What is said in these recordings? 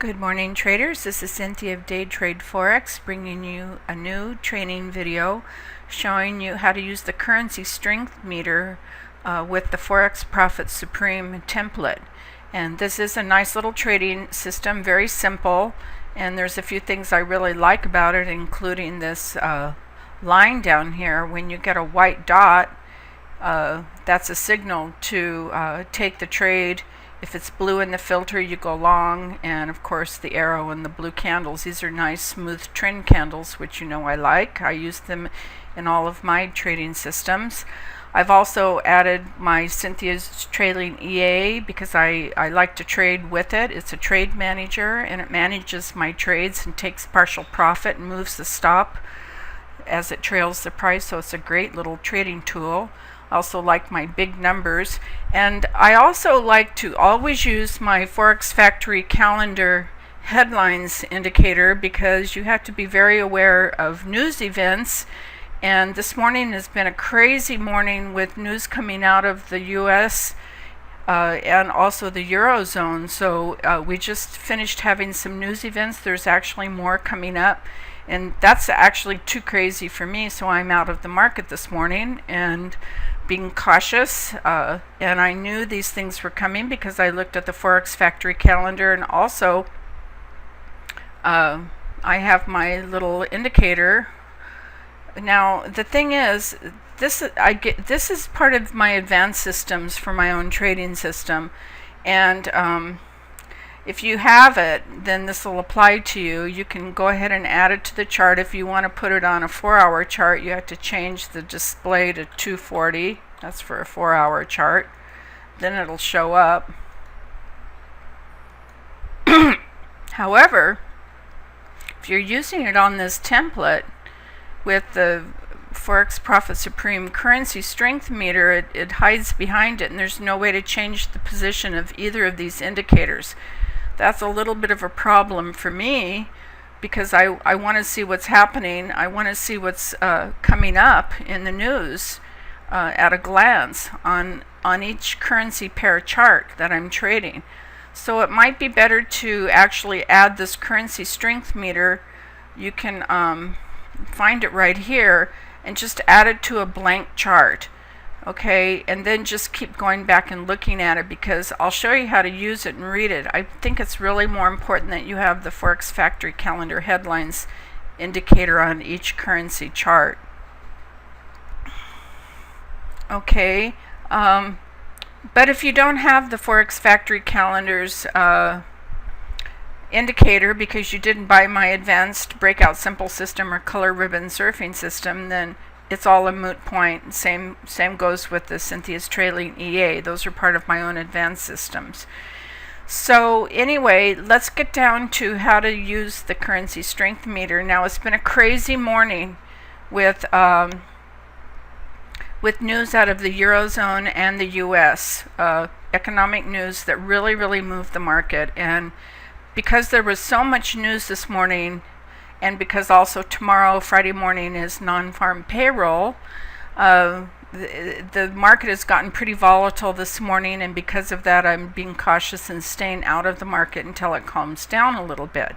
Good morning, traders. This is Cynthia of Day Trade Forex, bringing you a new training video showing you how to use the currency strength meter with the Forex Profit Supreme template. And this is a nice little trading system, very simple, and there's a few things I really like about it, including this line down here. When you get a white dot, that's a signal to take the trade. If it's blue in the filter, you go long, and of course the arrow and the blue candles. These are nice smooth trend candles, which you know I like. I use them in all of my trading systems. I've also added my Cynthia's trailing EA because I like to trade with it. It's a trade manager, and it manages my trades and takes partial profit and moves the stop as it trails the price, so it's a great little trading tool. Also like my big numbers, and I also like to always use my Forex Factory calendar headlines indicator because you have to be very aware of news events, and this morning has been a crazy morning with news coming out of the US and also the Eurozone. So we just finished having some news events. There's actually more coming up, and that's actually too crazy for me, so I'm out of the market this morning and being cautious, and I knew these things were coming because I looked at the Forex Factory calendar, and also I have my little indicator. Now the thing is, this is part of my advanced systems for my own trading system, and if you have it, then this will apply to you. You can go ahead and add it to the chart. If you want to put it on a 4-hour chart, you have to change the display to 240. That's for a 4-hour chart. Then it'll show up. However, if you're using it on this template with the Forex Profit Supreme currency strength meter, it hides behind it, and there's no way to change the position of either of these indicators. That's a little bit of a problem for me because I want to see what's happening. I want to see what's coming up in the news at a glance on each currency pair chart that I'm trading. So it might be better to actually add this currency strength meter. You can find it right here and just add it to a blank chart. Okay, and then just keep going back and looking at it, because I'll show you how to use it and read it. I think it's really more important that you have the Forex Factory calendar headlines indicator on each currency chart. Okay, but if you don't have the Forex Factory calendars indicator because you didn't buy my advanced breakout simple system or color ribbon surfing system, then it's all a moot point. Same goes with the Cynthia's trailing EA. Those are part of my own advanced systems. So anyway, let's get down to how to use the currency strength meter. Now, it's been a crazy morning with news out of the Eurozone and the US, economic news that really moved the market. And because there was so much news this morning, and because also tomorrow, Friday morning, is non-farm payroll, the market has gotten pretty volatile this morning, and because of that, I'm being cautious and staying out of the market until it calms down a little bit.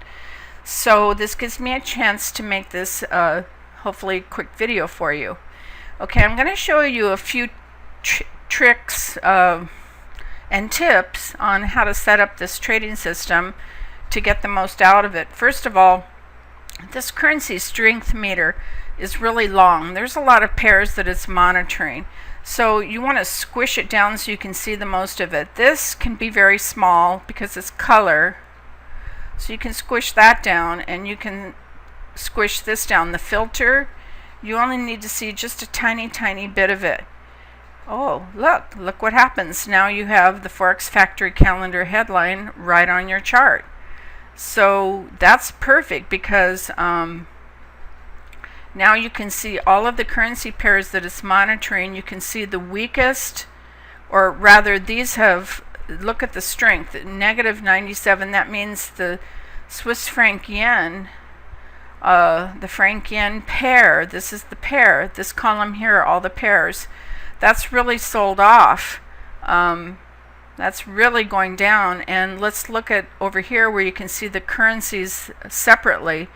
So this gives me a chance to make this hopefully quick video for you. Okay, I'm going to show you a few tricks and tips on how to set up this trading system to get the most out of it. First of all, this currency strength meter is really long. There's a lot of pairs that it's monitoring, so you want to squish it down so you can see the most of it. This can be very small because it's color, so you can squish that down, and you can squish this down. The filter, you only need to see just a tiny bit of it. Oh, look what happens. Now you have the Forex Factory calendar headline right on your chart. So that's perfect because now you can see all of the currency pairs that it's monitoring. You can see the weakest, or rather these have, look at the strength, -97. That means the Swiss franc yen, the franc yen pair, this is the pair, this column here, all the pairs, that's really sold off. That's really going down. And let's look at over here where you can see the currencies separately,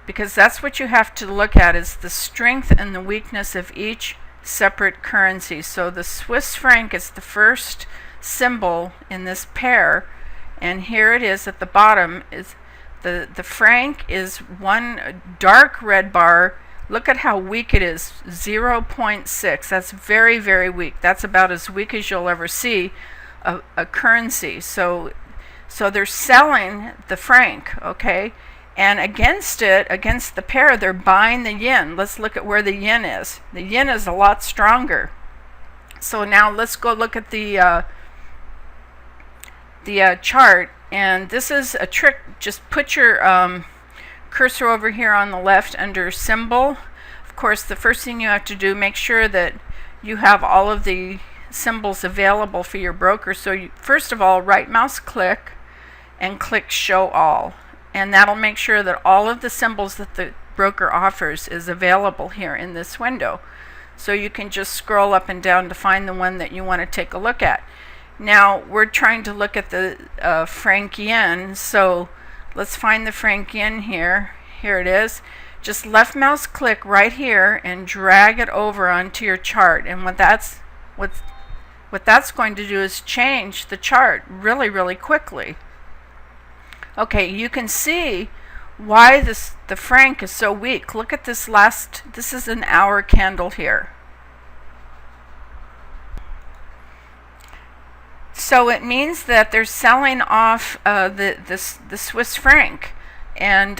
because that's what you have to look at, is the strength and the weakness of each separate currency. So the Swiss franc is the first symbol in this pair, and here it is at the bottom. Is the franc is one dark red bar. Look at how weak it is, 0.6. That's very, very weak. That's about as weak as you'll ever see a currency. So they're selling the franc, okay? And against it, against the pair, they're buying the yen. Let's look at where the yen is. The yen is a lot stronger. So now let's go look at the chart. And this is a trick. Just put your cursor over here on the left under symbol. Of course, the first thing you have to do, make sure that you have all of the symbols available for your broker. So you, first of all, right mouse click and click show all, and that'll make sure that all of the symbols that the broker offers is available here in this window. So you can just scroll up and down to find the one that you want to take a look at. Now we're trying to look at the franc yen, so let's find the franc yen here. Here it is. Just left mouse click right here and drag it over onto your chart, and what that's going to do is change the chart really, really quickly. Okay, you can see why the franc is so weak. Look at this this is an hour candle here. So it means that they're selling off the Swiss franc, and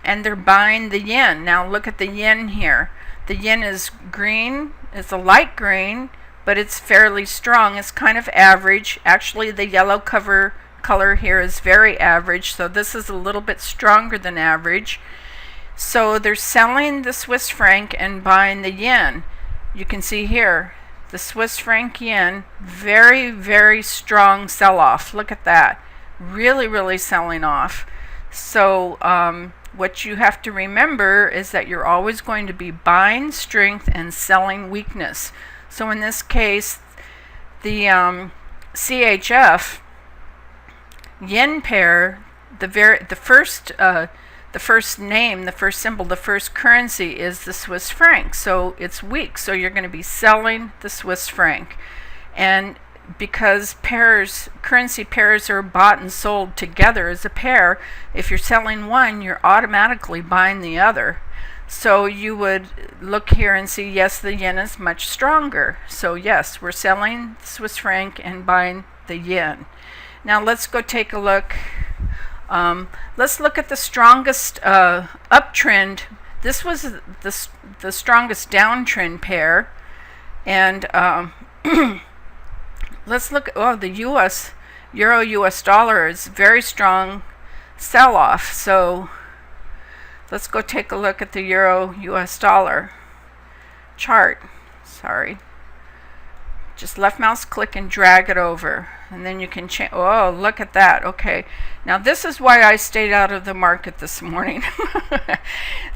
they're buying the yen. Now look at the yen here. The yen is green. It's a light green, but it's fairly strong. It's kind of average. Actually, the yellow color here is very average, so this is a little bit stronger than average. So they're selling the Swiss franc and buying the yen. You can see here the Swiss franc yen, very, very strong sell-off. Look at that. Really, really selling off. So what you have to remember is that you're always going to be buying strength and selling weakness. So in this case, the CHF yen pair, the first name, the first symbol, the first currency is the Swiss franc. So it's weak. So you're going to be selling the Swiss franc. And because currency pairs are bought and sold together as a pair, if you're selling one, you're automatically buying the other. So you would look here and see, yes, the yen is much stronger. So yes, we're selling the Swiss franc and buying the yen. Now let's go take a look. Let's look at the strongest uptrend. This was the strongest downtrend pair, and let's look at the euro US dollar is very strong sell-off. So let's go take a look at the euro US dollar chart. Sorry. Just left mouse click and drag it over, and then you can change. Oh, look at that. Okay, now this is why I stayed out of the market this morning.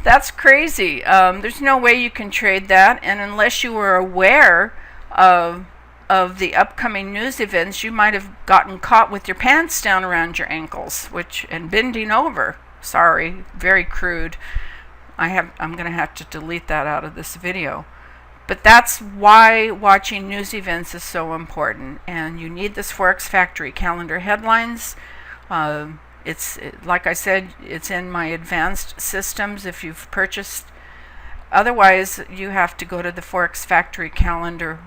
That's crazy. There's no way you can trade that, and unless you were aware of the upcoming news events, you might have gotten caught with your pants down around your ankles, and bending over. Sorry, very crude. I'm going to have to delete that out of this video. But that's why watching news events is so important, and you need this Forex Factory calendar headlines. Like I said, it's in my advanced systems if you've purchased. Otherwise, you have to go to the Forex Factory calendar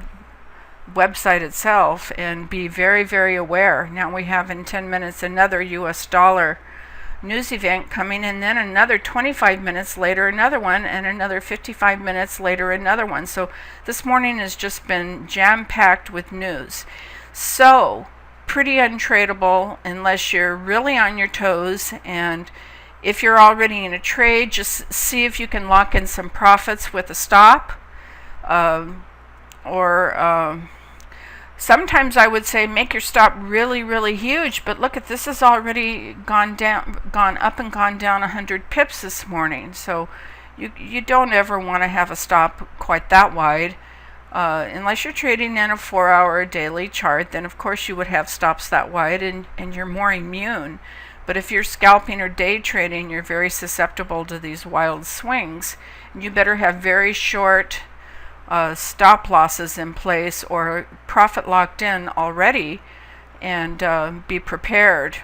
website itself and be very, very aware. Now we have in 10 minutes another US dollar news event coming, and then another 25 minutes later another one, and another 55 minutes later another one. So this morning has just been jam-packed with news. So pretty untradeable unless you're really on your toes, and if you're already in a trade, just see if you can lock in some profits with a stop, sometimes I would say make your stop really, really huge, but look at this, has already gone up and gone down 100 pips this morning. So you don't ever want to have a stop quite that wide. Unless you're trading in a 4-hour daily chart, then of course you would have stops that wide and you're more immune. But if you're scalping or day trading, you're very susceptible to these wild swings. You better have very short stop losses in place or profit locked in already, and be prepared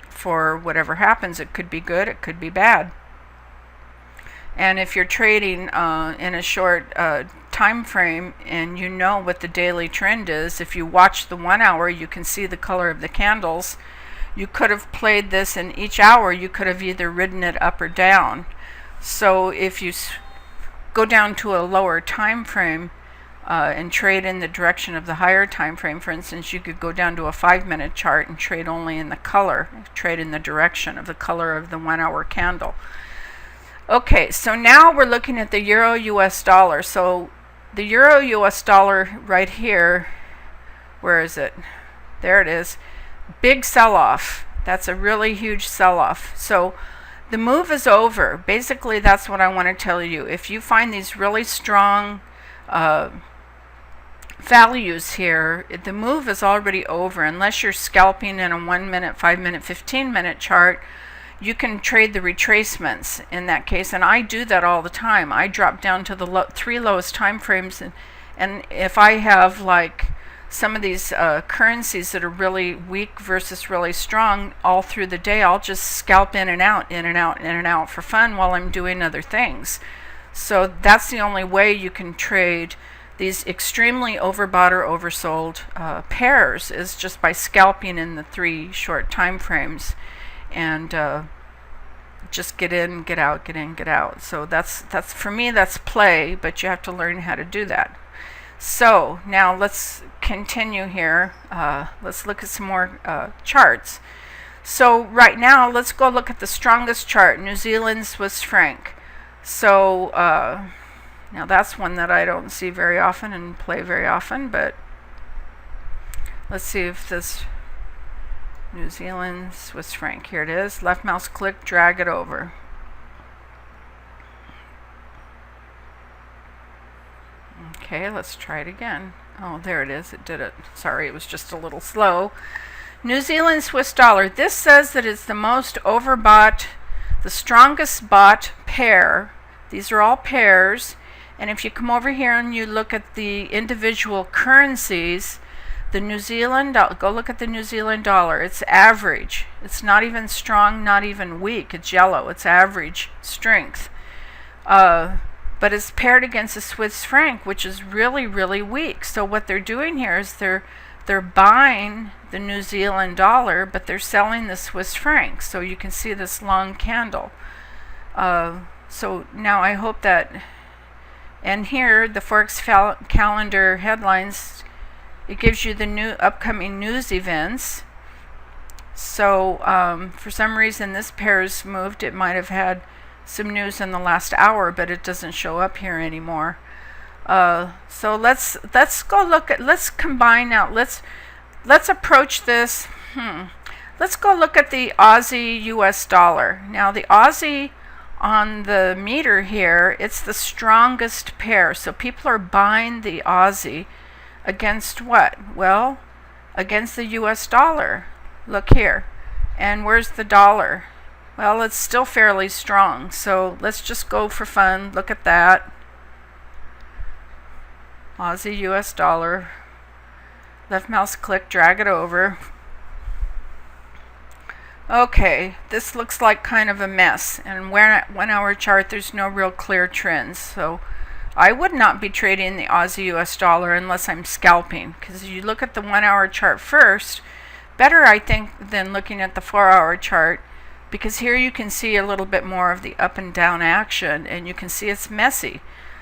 for whatever happens. It could be good, it could be bad. And if you're trading in a short time frame and you know what the daily trend is, if you watch the 1 hour, you can see the color of the candles. You could have played this in each hour. You could have either ridden it up or down. So if you go down to a lower time frame and trade in the direction of the higher time frame, for instance, you could go down to a 5-minute chart and trade only in the color, trade in the direction of the color of the 1 hour candle. Okay, so now we're looking at the Euro US dollar. So the Euro US dollar right here, where is it? There it is. Big sell-off. That's a really huge sell-off. So the move is over. Basically, that's what I want to tell you. If you find these really strong values here, the move is already over. Unless you're scalping in a 1-minute, 5-minute, 15-minute chart, you can trade the retracements in that case, and I do that all the time. I drop down to the 3 lowest time frames, and if I have like some of these currencies that are really weak versus really strong all through the day, I'll just scalp in and out, in and out, in and out for fun while I'm doing other things. So that's the only way you can trade these extremely overbought or oversold pairs, is just by scalping in the 3 short time frames and just get in, get out, get in, get out. So that's for me, that's play, but you have to learn how to do that. So now let's continue here. Let's look at some more charts. So right now, let's go look at the strongest chart, New Zealand Swiss franc. So now that's one that I don't see very often and play very often, but let's see if this New Zealand Swiss franc, here it is. Left mouse click, drag it over. Okay, let's try it again. Oh, there it is. It did it. Sorry, it was just a little slow. New Zealand Swiss dollar. This says that it's the most overbought, the strongest bought pair. These are all pairs. And if you come over here and you look at the individual currencies, the New Zealand, go look at the New Zealand dollar. It's average. It's not even strong, not even weak. It's yellow. It's average strength. But it's paired against the Swiss franc, which is really, really weak. So what they're doing here is they're buying the New Zealand dollar, but they're selling the Swiss franc. So you can see this long candle. So now I hope that, and here the Forex calendar headlines, it gives you the new upcoming news events. So for some reason this pair's moved. It might have had some news in the last hour, but it doesn't show up here anymore. So let's go look at, let's combine now. Let's approach this. Let's go look at the Aussie US dollar. Now the Aussie on the meter here, it's the strongest pair. So people are buying the Aussie against what? Well, against the US dollar. Look here. And where's the dollar? Well, it's still fairly strong. So let's just go for fun. Look at that. Aussie US dollar. Left mouse click, drag it over. Okay, this looks like kind of a mess. And 1 hour chart, there's no real clear trends. So I would not be trading the Aussie US dollar unless I'm scalping, because you look at the 1 hour chart first, better I think than looking at the 4 hour chart, because here you can see a little bit more of the up and down action, and you can see it's messy.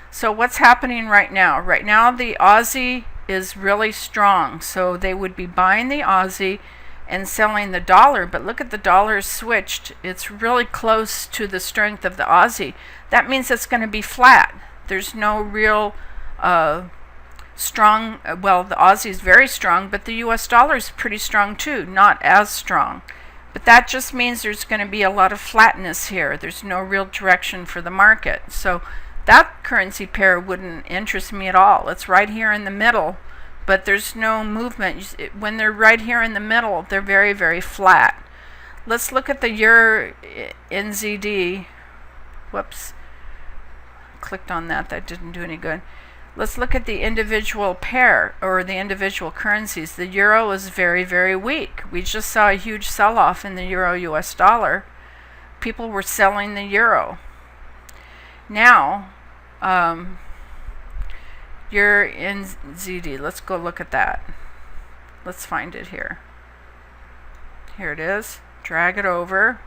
So what's happening right now? Right now the Aussie is really strong, so they would be buying the Aussie and selling the dollar, but look at the dollar switched. It's really close to the strength of the Aussie. That means it's going to be flat. There's no real strong, well, the Aussie is very strong, but the US dollar is pretty strong too, not as strong. But that just means there's going to be a lot of flatness here. There's no real direction for the market. So that currency pair wouldn't interest me at all. It's right here in the middle, but there's no movement. When they're right here in the middle, they're very, very flat. Let's look at the Euro NZD. Whoops. Clicked on that. That didn't do any good. Let's look at the individual pair, or the individual currencies. The euro is very, very weak. We just saw a huge sell-off in the euro US dollar. People were selling the euro. Now, Euro NZD. Let's go look at that. Let's find it here. Here it is. Drag it over.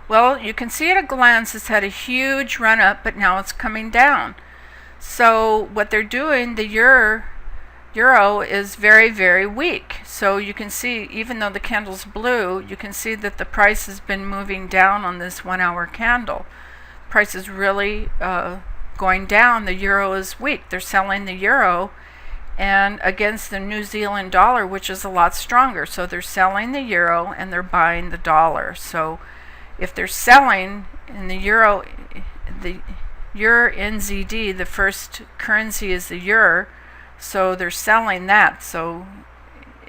Well, you can see at a glance it's had a huge run up, but now it's coming down. So what they're doing, the euro is very, very weak. So you can see, even though the candle's blue, you can see that the price has been moving down on this 1 hour candle. Price is really going down. The euro is weak. They're selling the euro and against the New Zealand dollar, which is a lot stronger. So they're selling the euro and they're buying the dollar. So if they're selling in the euro NZD, the first currency is the euro, so they're selling that. So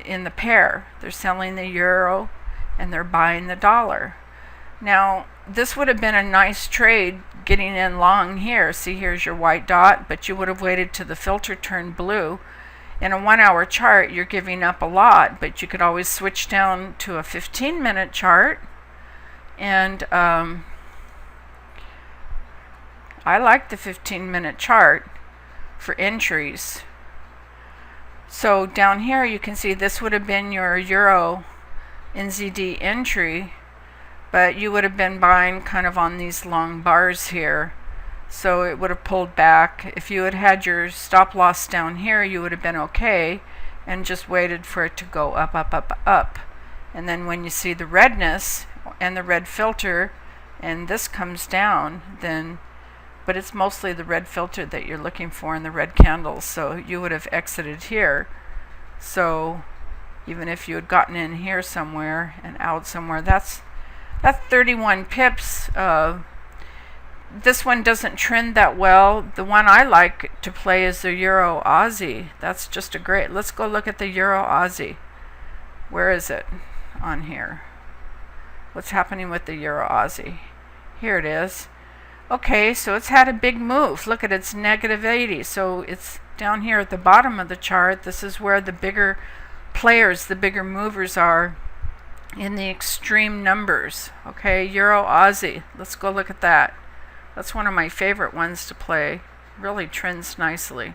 in the pair, they're selling the euro and they're buying the dollar. Now, this would have been a nice trade getting in long here. See, here's your white dot, but you would have waited till the filter turned blue. In a 1 hour chart, you're giving up a lot, but you could always switch down to a 15-minute chart. And I like the 15-minute chart for entries. So down here you can see this would have been your Euro NZD entry, but you would have been buying kind of on these long bars here. So it would have pulled back. If you had had your stop loss down here, you would have been okay and just waited for it to go up, up, up, up. And then when you see the redness and the red filter and this comes down, then, but it's mostly the red filter that you're looking for in the red candles, so you would have exited here. So even if you had gotten in here somewhere and out somewhere, that's 31 pips. This one doesn't trend that well. The one I like to play is the Euro Aussie. That's just a great, let's go look at the Euro Aussie. Where is it on here? What's happening with the Euro Aussie? Here it is. Okay, so it's had a big move. Look at it's -80. So it's down here at the bottom of the chart. This is where the bigger players, the bigger movers are in the extreme numbers. Okay, Euro Aussie. Let's go look at that. That's one of my favorite ones to play. Really trends nicely.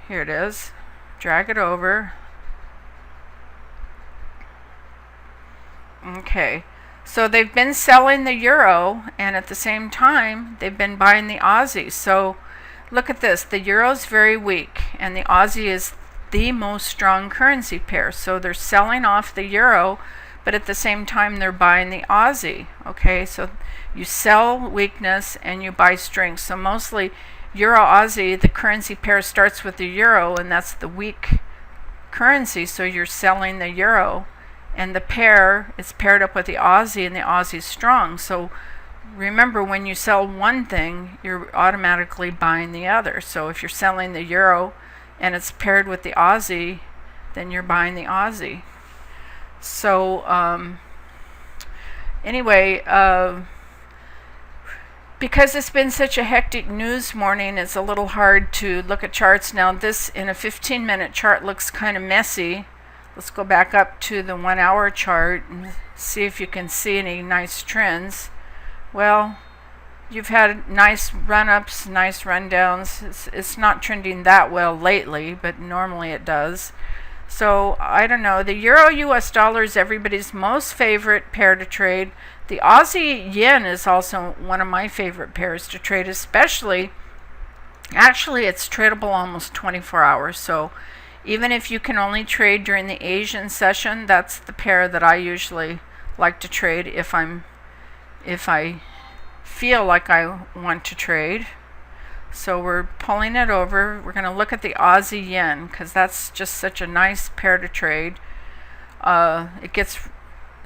Here it is. Drag it over. Okay, so they've been selling the euro and at the same time they've been buying the Aussie. So look at this, the euro is very weak and the Aussie is the most strong currency pair. So they're selling off the euro, but at the same time they're buying the Aussie. Okay, so you sell weakness and you buy strength. So mostly Euro Aussie, the currency pair starts with the euro and that's the weak currency, so you're selling the euro. And the pair is paired up with the Aussie, and the Aussie is strong. So remember, when you sell one thing, you're automatically buying the other. So if you're selling the euro and it's paired with the Aussie, then you're buying the Aussie. So anyway, because it's been such a hectic news morning, it's a little hard to look at charts. Now this in a 15-minute chart looks kind of messy. Let's go back up to the 1 hour chart and see if you can see any nice trends. Well, you've had nice run-ups, nice run-downs. It's not trending that well lately, but normally it does. So I don't know. The Euro US dollar is everybody's most favorite pair to trade. The Aussie Yen is also one of my favorite pairs to trade, especially, actually it's tradable almost 24 hours. So even if you can only trade during the Asian session, that's the pair that I usually like to trade if I feel like I want to trade. So we're pulling it over. We're going to look at the Aussie Yen because that's just such a nice pair to trade. It gets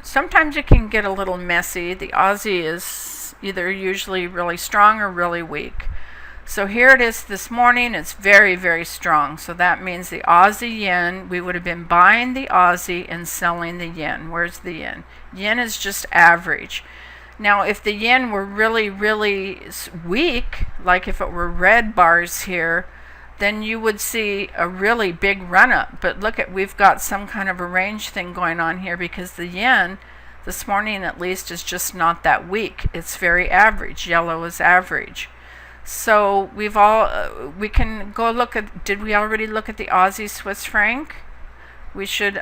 sometimes it can get a little messy. The Aussie is either usually really strong or really weak. So here it is this morning. It's very, very strong. So that means the Aussie Yen, we would have been buying the Aussie and selling the Yen. Where's the Yen? Yen is just average. Now, if the Yen were really, really weak, like if it were red bars here, then you would see a really big run-up. But look at, we've got some kind of a range thing going on here because the Yen, this morning at least, is just not that weak. It's very average. Yellow is average. So we can go look at, did we already look at the Aussie Swiss franc? We should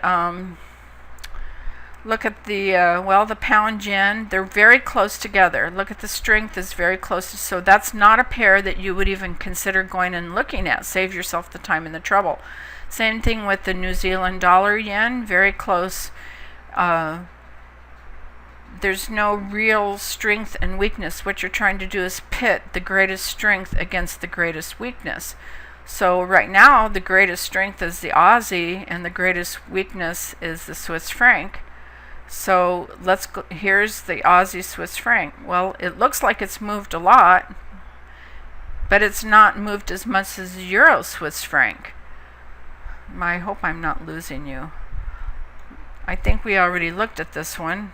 look at the, the pound yen. They're very close together. Look at the strength is very close. So that's not a pair that you would even consider going and looking at. Save yourself the time and the trouble. Same thing with the New Zealand dollar yen, very close. There's no real strength and weakness. What you're trying to do is pit the greatest strength against the greatest weakness. So right now, the greatest strength is the Aussie, and the greatest weakness is the Swiss franc. So let's go. Here's the Aussie Swiss franc. Well, it looks like it's moved a lot, but it's not moved as much as the Euro Swiss franc. I hope I'm not losing you. I think we already looked at this one.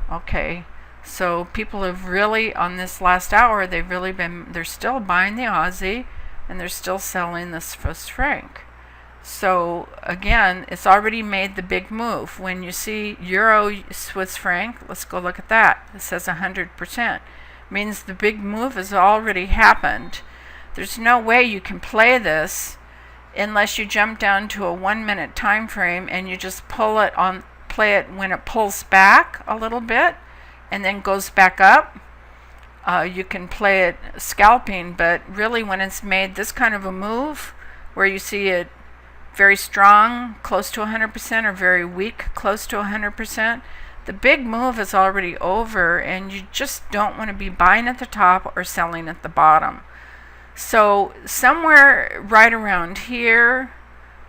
Okay, so people have really, on this last hour, they're still buying the Aussie and they're still selling the Swiss franc. So again, it's already made the big move. When you see Euro Swiss franc, let's go look at that. It says 100%. Means the big move has already happened. There's no way you can play this unless you jump down to a 1 minute time frame and you just play it when it pulls back a little bit and then goes back up. You can play it scalping, but really when it's made this kind of a move where you see it very strong, close to 100%, or very weak, close to 100%, the big move is already over and you just don't want to be buying at the top or selling at the bottom. So somewhere right around here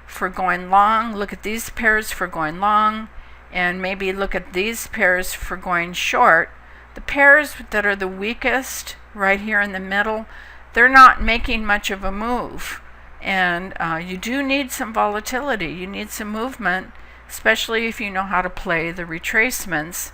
for going long, look at these pairs for going long, and maybe look at these pairs for going short. The pairs that are the weakest right here in the middle, they're not making much of a move. And you do need some volatility. You need some movement, especially if you know how to play the retracements.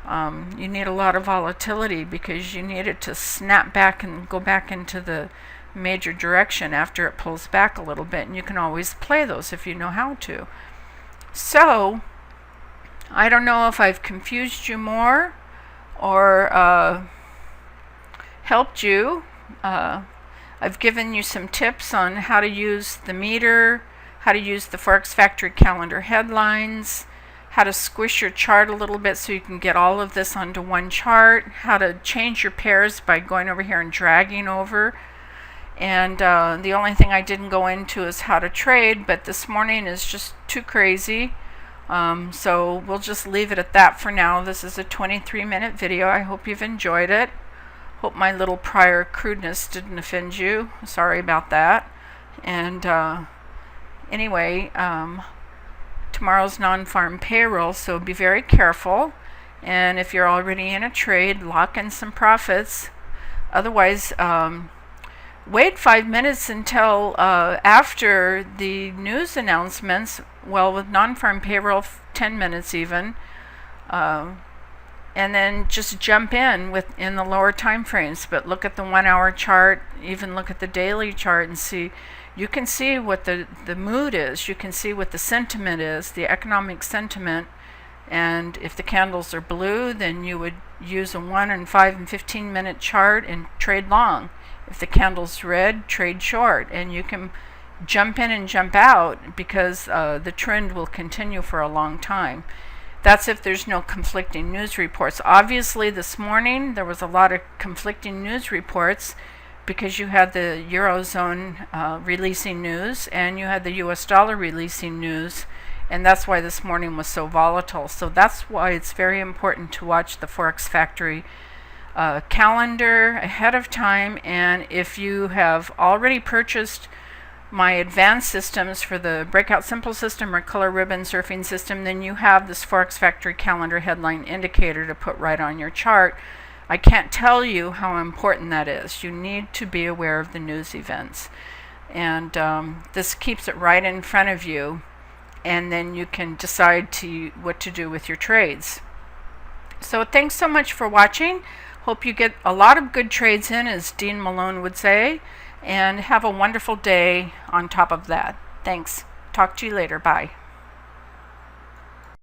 You need a lot of volatility because you need it to snap back and go back into the major direction after it pulls back a little bit. And you can always play those if you know how to. So I don't know if I've confused you more or helped you. I've given you some tips on how to use the meter, how to use the Forex Factory calendar headlines, how to squish your chart a little bit so you can get all of this onto one chart, how to change your pairs by going over here and dragging over. And the only thing I didn't go into is how to trade, but this morning is just too crazy. So we'll just leave it at that for now. This is a 23-minute video. I hope you've enjoyed it. Hope my little prior crudeness didn't offend you. Sorry about that. And anyway, tomorrow's non-farm payroll, so be very careful. And if you're already in a trade, lock in some profits. Otherwise, wait 5 minutes until after the news announcements. Well, with non-farm payroll, 10 minutes even. And then just jump in the lower time frames. But look at the 1 hour chart, even look at the daily chart and see. You can see what the mood is. You can see what the sentiment is, the economic sentiment. And if the candles are blue, then you would use a 1 and 5 and 15 minute chart and trade long. If the candle's red, trade short. And you can jump in and jump out because the trend will continue for a long time. That's if there's no conflicting news reports. Obviously, this morning there was a lot of conflicting news reports because you had the Eurozone releasing news and you had the US dollar releasing news, and that's why this morning was so volatile. So that's why it's very important to watch the Forex Factory calendar ahead of time. And if you have already purchased my advanced systems for the breakout simple system or color ribbon surfing system, then you have this Forex Factory calendar headline indicator to put right on your chart. I can't tell you how important that is. You need to be aware of the news events. And this keeps it right in front of you, and then you can decide what to do with your trades. So thanks so much for watching. Hope you get a lot of good trades in, as Dean Malone would say, and have a wonderful day on top of that. Thanks. Talk to you later. Bye.